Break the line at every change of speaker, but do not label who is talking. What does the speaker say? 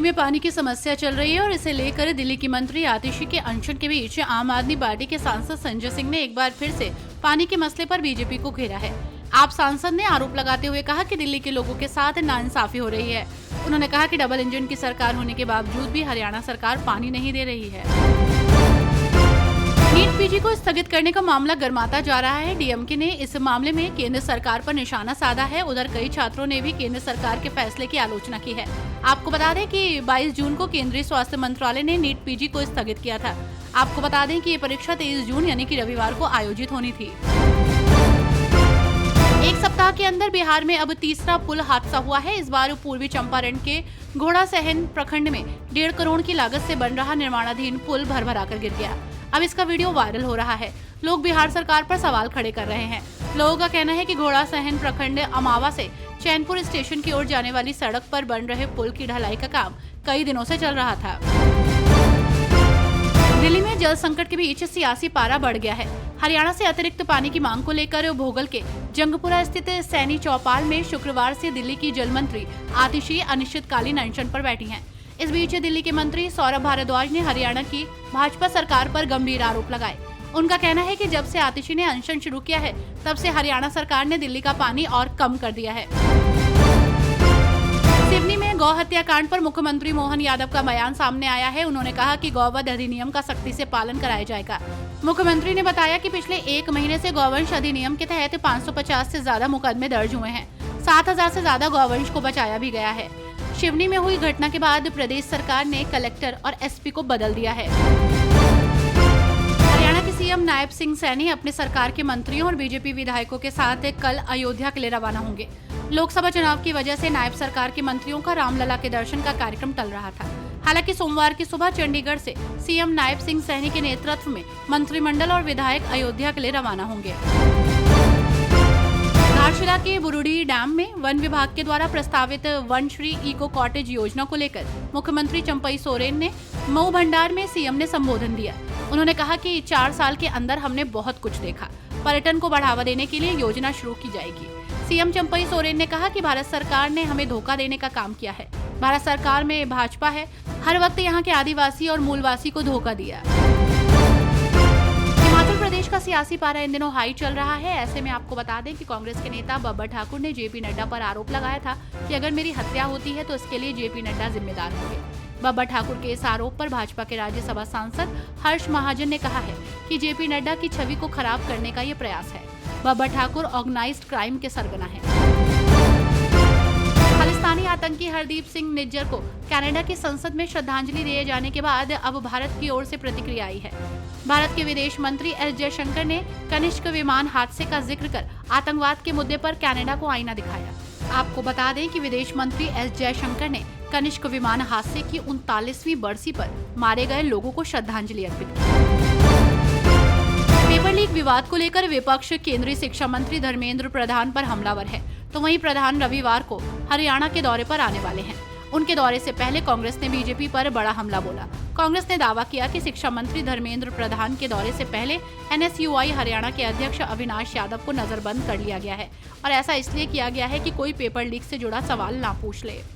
में पानी की समस्या चल रही है और इसे लेकर दिल्ली की मंत्री आतिशी के अनशन के बीच आम आदमी पार्टी के सांसद संजय सिंह ने एक बार फिर से पानी के मसले पर बीजेपी को घेरा है। आप सांसद ने आरोप लगाते हुए कहा कि दिल्ली के लोगों के साथ नाइंसाफी हो रही है। उन्होंने कहा कि डबल इंजन की सरकार होने के बावजूद भी हरियाणा सरकार पानी नहीं दे रही है। नीट पीजी को स्थगित करने का मामला गर्माता जा रहा है। डीएमके ने इस मामले में केंद्र सरकार पर निशाना साधा है। उधर कई छात्रों ने भी केंद्र सरकार के फैसले की आलोचना की है। आपको बता दें कि 22 जून को केंद्रीय स्वास्थ्य मंत्रालय ने नीट पीजी को स्थगित किया था। आपको बता दें कि ये परीक्षा 23 जून यानी कि रविवार को आयोजित होनी थी। एक सप्ताह के अंदर बिहार में अब तीसरा पुल हादसा हुआ है। इस बार पूर्वी चंपारण के घोड़ासहन प्रखंड में 1.5 करोड़ की लागत से बन रहा निर्माणाधीन पुल भरभराकर गिर गया। अब इसका वीडियो वायरल हो रहा है। लोग बिहार सरकार पर सवाल खड़े कर रहे हैं। लोगों का कहना है कि घोड़ासहन प्रखंड अमावा से चैनपुर स्टेशन की ओर जाने वाली सड़क पर बन रहे पुल की ढलाई का काम कई दिनों से चल रहा था। दिल्ली में जल संकट के बीच सियासी पारा बढ़ गया है। हरियाणा से अतिरिक्त पानी की मांग को लेकर भोगल के जंगपुरा स्थित सैनी चौपाल में शुक्रवार से दिल्ली की जल मंत्री आतिशी अनिश्चितकालीन अनशन पर बैठी हैं। इस बीच दिल्ली के मंत्री सौरभ भारद्वाज ने हरियाणा की भाजपा सरकार पर गंभीर आरोप लगाए। उनका कहना है कि जब से आतिशी ने अनशन शुरू किया है तब से हरियाणा सरकार ने दिल्ली का पानी और कम कर दिया है। सिवनी में गौ हत्याकांड पर मुख्यमंत्री मोहन यादव का बयान सामने आया है। उन्होंने कहा कि गौवध अधिनियम का सख्ती से पालन कराया जाएगा। मुख्यमंत्री ने बताया कि पिछले 1 महीने से गौवंश अधिनियम के तहत 550 से ज्यादा मुकदमे दर्ज हुए हैं। 7000 से ज्यादा गौवंश को बचाया भी गया है। सिवनी में हुई घटना के बाद प्रदेश सरकार ने कलेक्टर और एसपी को बदल दिया है। हरियाणा के सीएम नायब सिंह सैनी अपने सरकार के मंत्रियों और बीजेपी विधायकों के साथ कल अयोध्या के लिए रवाना होंगे। लोकसभा चुनाव की वजह से नायब सरकार के मंत्रियों का रामलला के दर्शन का कार्यक्रम टल रहा था। हालांकि सोमवार की सुबह चंडीगढ़ से सीएम नायब सिंह सैनी के नेतृत्व में मंत्रिमंडल और विधायक अयोध्या के लिए रवाना होंगे। धारशिला के बुरुड़ी डैम में वन विभाग के द्वारा प्रस्तावित वनश्री इको कॉटेज योजना को लेकर मुख्यमंत्री चंपई सोरेन ने मऊ भंडार में सीएम ने संबोधन दिया। उन्होंने कहा कि 4 साल के अंदर हमने बहुत कुछ देखा। पर्यटन को बढ़ावा देने के लिए योजना शुरू की जाएगी। सीएम चंपई सोरेन ने कहा कि भारत सरकार ने हमें धोखा देने का काम किया है। भारत सरकार में भाजपा है, हर वक्त यहाँ के आदिवासी और मूलवासी को धोखा दिया। हिमाचल प्रदेश का सियासी पारा इन दिनों हाई चल रहा है। ऐसे में आपको बता दें कि कांग्रेस के नेता बब्बर ठाकुर ने जेपी नड्डा पर आरोप लगाया था कि अगर मेरी हत्या होती है तो इसके लिए जेपी नड्डा जिम्मेदार होंगे। बब्बर ठाकुर के इस आरोप पर भाजपा के राज्यसभा सांसद हर्ष महाजन ने कहा है कि जेपी नड्डा की छवि को खराब करने का ये प्रयास है। बब्बर ठाकुर ऑर्गेनाइज्ड क्राइम के सरगना है। खालिस्तानी आतंकी हरदीप सिंह निज्जर को कनाडा की संसद में श्रद्धांजलि दिए जाने के बाद अब भारत की ओर से प्रतिक्रिया आई है। भारत के विदेश मंत्री एस जयशंकर ने कनिष्क विमान हादसे का जिक्र कर आतंकवाद के मुद्दे पर कनाडा को आईना दिखाया। आपको बता दें कि विदेश मंत्री एस जयशंकर ने कनिष्क विमान हादसे की 39वीं बरसी पर मारे गए लोगों को श्रद्धांजलि अर्पित की। पेपर लीक विवाद को लेकर विपक्ष केंद्रीय शिक्षा मंत्री धर्मेंद्र प्रधान पर हमलावर है, तो वहीं प्रधान रविवार को हरियाणा के दौरे पर आने वाले हैं। उनके दौरे से पहले कांग्रेस ने बीजेपी पर बड़ा हमला बोला। कांग्रेस ने दावा किया कि शिक्षा मंत्री धर्मेंद्र प्रधान के दौरे से पहले एनएसयूआई हरियाणा के अध्यक्ष अविनाश यादव को नजरबंद कर लिया गया है और ऐसा इसलिए किया गया है कि कोई पेपर लीक से जुड़ा सवाल ना पूछ ले।